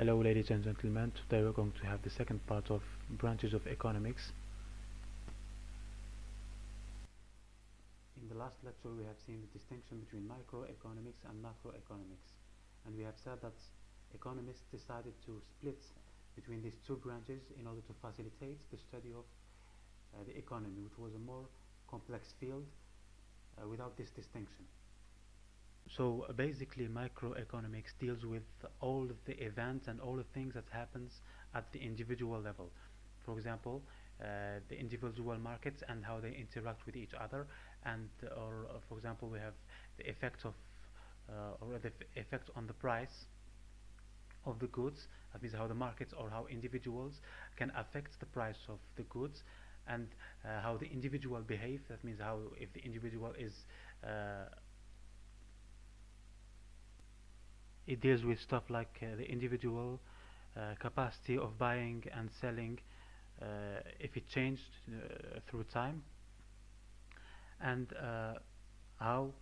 Hello ladies and gentlemen, today we're going to have the second part of branches of economics. In the last lecture we have seen the distinction between microeconomics and macroeconomics, and we have said that economists decided to split between these two branches in order to facilitate the study of the economy, which was a more complex field without this distinction. So basically microeconomics deals with all of the events and all the things that happens at the individual level. For example, the individual markets and how they interact with each other, and or for example we have the effect of or the effect on the price of the goods. That means how the markets or how individuals can affect the price of the goods, and how the individual behave. That means how if the individual is it deals with stuff like the individual capacity of buying and selling, if it changed through time, and how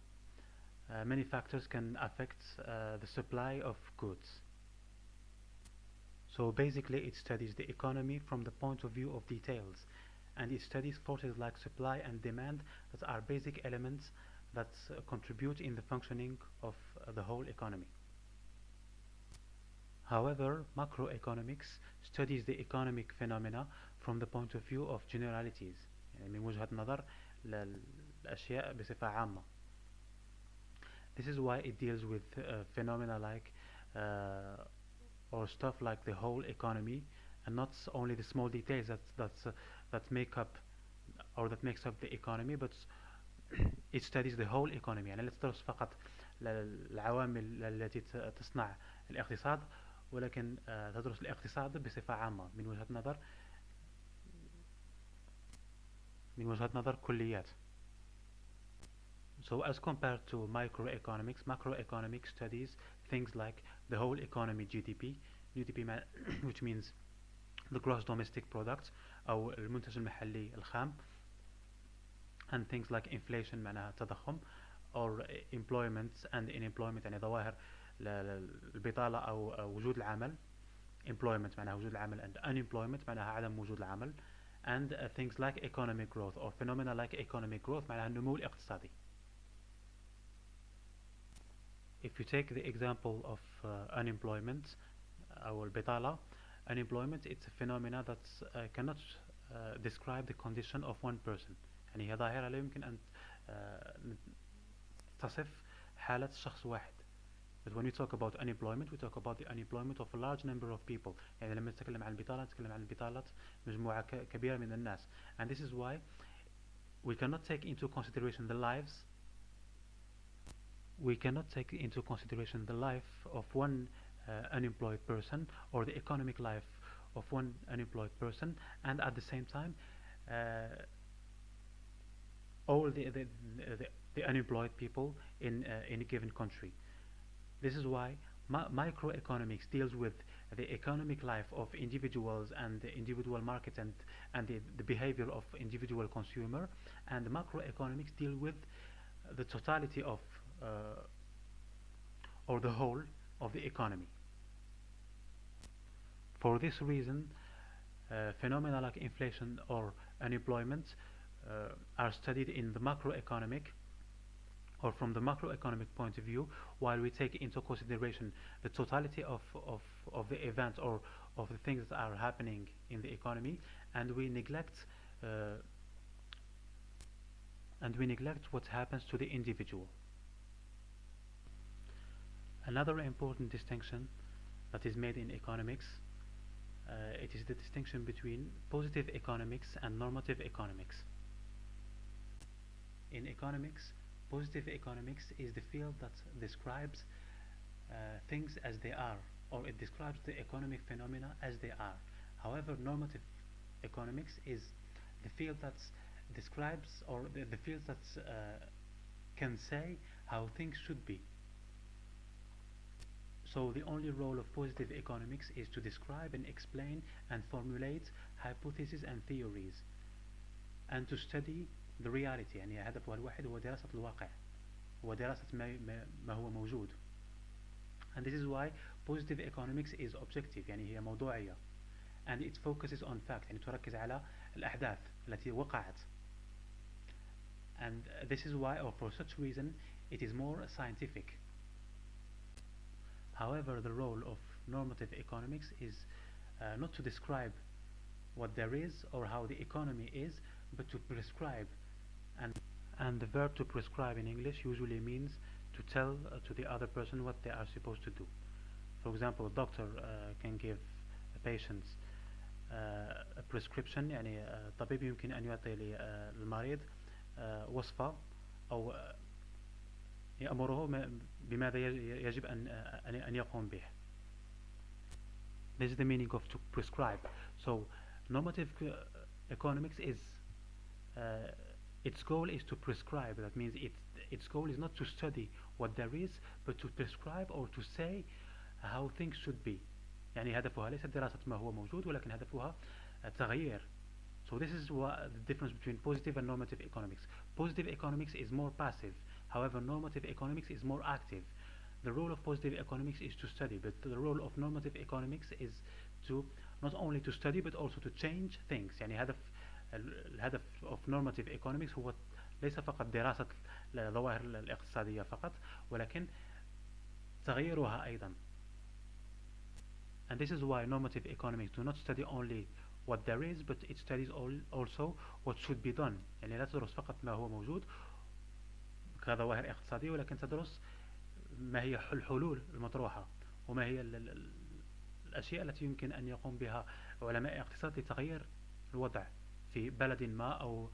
many factors can affect the supply of goods. So basically it studies the economy from the point of view of details, and it studies forces like supply and demand that are basic elements that contribute in the functioning of the whole economy. However, macroeconomics studies the economic phenomena from the point of view of generalities، يعني من وجهة نظر للأشياء بصفة عامة. This is why it deals with phenomena like or stuff like the whole economy, and not only the small details that make up or that makes up the economy, but it studies the whole economy. يعني لا تدرس فقط العوامل التي تصنع الاقتصاد، ولكن تدرس الاقتصاد بصفة عامة من وجهة نظر كليات. So as compared to microeconomics, macroeconomics studies things like the whole economy GDP which means the gross domestic product أو المنتج المحلي الخام, and things like inflation معناها تضخم, or employment and unemployment يعني ظواهر البطالة أو وجود العمل. employment معناها وجود العمل, and unemployment معناها عدم وجود العمل, and things like economic growth or phenomena like economic growth معناها النمو الاقتصادي. If you take the example of unemployment أو البطالة, unemployment it's a phenomena that cannot describe the condition of one person. يعني هي ظاهرة لا يمكن أن تصف حالة شخص واحد. But when we talk about unemployment, we talk about the unemployment of a large number of people. يعني لما نتكلم عن البطالة نتكلم عن البطالة مجموعة كبيرة من الناس. And this is why we cannot take into consideration the lives. We cannot take into consideration the life of one unemployed person or the economic life of one unemployed person, and at the same time all the unemployed people in a given country. This is why microeconomics deals with the economic life of individuals and the individual markets and the behavior of individual consumer, and macroeconomics deal with the totality of or the whole of the economy. For this reason, phenomena like inflation or unemployment are studied in the macroeconomic or from the macroeconomic point of view, while we take into consideration the totality of the events or of the things that are happening in the economy, and we neglect what happens to the individual. Another important distinction that is made in economics, it is the distinction between positive economics and normative economics. In economics, positive economics is the field that describes things as they are, or it describes the economic phenomena as they are. However, normative economics is the field that describes, or the field that can say how things should be. So the only role of positive economics is to describe and explain and formulate hypotheses and theories, and to study the reality. يعني هدفها الواحد هو دراسة الواقع، هو دراسة ما هو موجود. And this is why positive economics is objective يعني هي موضوعية and it focuses on fact يعني تركز على الأحداث التي وقعت and this is why or for such reason it is more scientific. However, the role of normative economics is not to describe what there is or how the economy is, but to prescribe. And the verb to prescribe in English usually means to tell to the other person what they are supposed to do. For example, a doctor can give a patient a prescription يعني طبيب يمكن أن يعطي للمريض وصفة أو يأمره بماذا يجب أن يقوم به. This is the meaning of to prescribe. So normative economics is its goal is to prescribe. That means its goal is not to study what there is, but to prescribe or to say how things should be. يعني هدفها ليس دراسة ما هو موجود ولكن هدفها تغيير. So this is what the difference between positive and normative economics. Positive economics is more passive. However, normative economics is more active. The role of positive economics is to study, but the role of normative economics is to not only to study but also to change things. يعني الهدف of normative economics هو ليس فقط دراسة الظواهر الاقتصادية فقط ولكن تغييرها أيضا. And this is why normative economics do not study only what there is, but it studies also what should be done. يعني لا تدرس فقط ما هو موجود كظواهر اقتصادية ولكن تدرس ما هي الحلول المطروحة وما هي الأشياء التي يمكن أن يقوم بها علماء اقتصاد لتغيير الوضع في بلد ما أو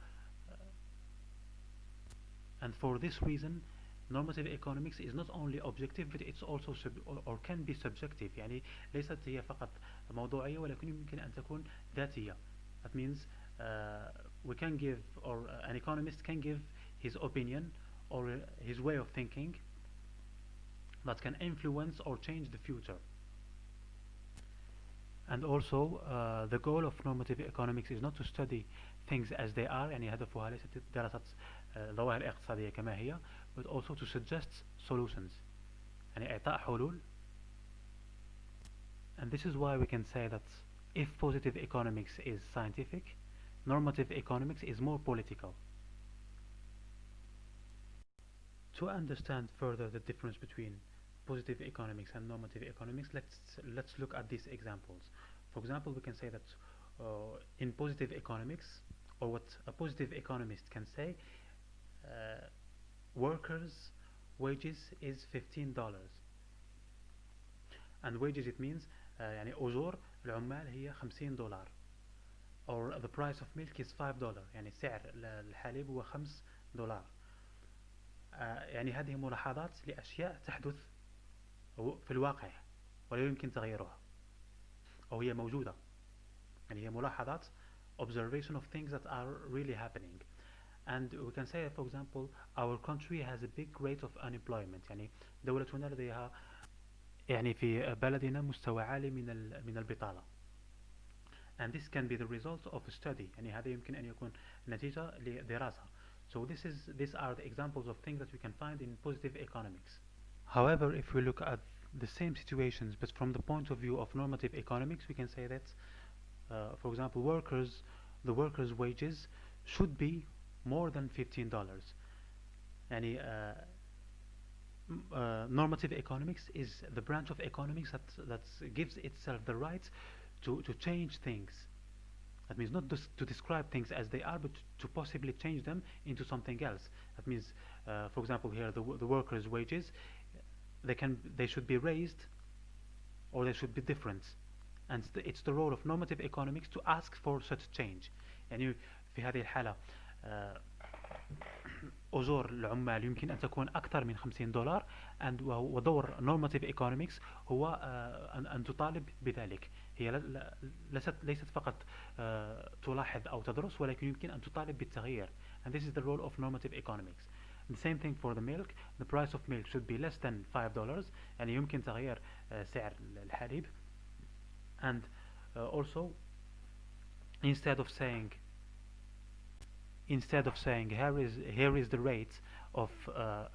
and for this reason normative economics is not only objective but it's also or can be subjective يعني ليست هي فقط موضوعية ولكن يمكن أن تكون ذاتية. That means we can give or an economist can give his opinion or his way of thinking that can influence or change the future. And also the goal of normative economics is not to study things as they are يعني هدفها ليست دراسة الظواهر الاقتصادية كما هي but also to suggest solutions يعني إعطاء حلول. And this is why we can say that if positive economics is scientific, normative economics is more political. To understand further the difference between positive economics and normative economics, let's look at these examples. For example, we can say that in positive economics, or what a positive economist can say, workers' wages is $15, and wages it means يعني أجور العمال هي $50, or the price of milk is $5 يعني سعر الحليب هو $5. يعني هذه ملاحظات لأشياء تحدث في الواقع ولا يمكن تغييرها أو هي موجودة يعني هي ملاحظات observation of things that are really happening. And we can say for example our country has a big rate of unemployment يعني دولتنا لديها يعني في بلدنا مستوى عالي من البطالة. And this can be the result of a study يعني هذا يمكن أن يكون نتيجة لدراسة. So these are the examples of things that we can find in positive economics. However, if we look at the same situations but from the point of view of normative economics, we can say that for example the workers' wages should be more than $15. يعني normative economics is the branch of economics that gives itself the right to change things. That means not to describe things as they are, but to possibly change them into something else. That means, for example, here the workers' wages, they should be raised, or they should be different, and it's the role of normative economics to ask for such change. يعني في هذه الحالة أجور العمال يمكن أن تكون أكثر من $50 ودور normative economics هو أن تطالب بذلك. هي ليست فقط تلاحظ أو تدرس ولكن يمكن أن تطالب بالتغيير. And this is the role of normative economics. The same thing for the milk. The price of milk should be less than $5 يعني يمكن تغيير سعر الحليب. And also instead of saying here is the rate of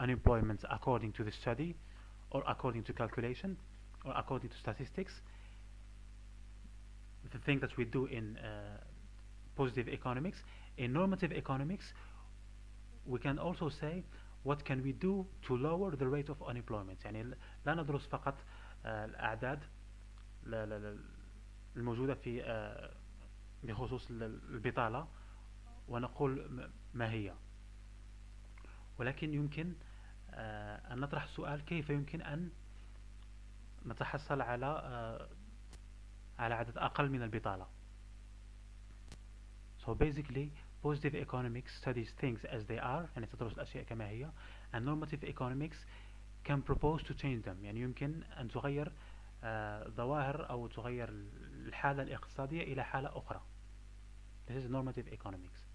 unemployment according to the study or according to calculation, or according to statistics, the thing that we do in positive economics. In normative economics, we can also say what can we do to lower the rate of unemployment. يعني لا ندرس فقط الأعداد الموجودة في بخصوص البطالة ونقول ما هي، ولكن يمكن أن نطرح السؤال كيف يمكن أن نتحصل على عدد أقل من البطالة. So basically positive economics studies things as they are، يعني تدرس الأشياء كما هي، and normative economics can propose to change them، يعني يمكن أن تغير ظواهر أو تغير الحالة الاقتصادية إلى حالة أخرى. This is normative economics.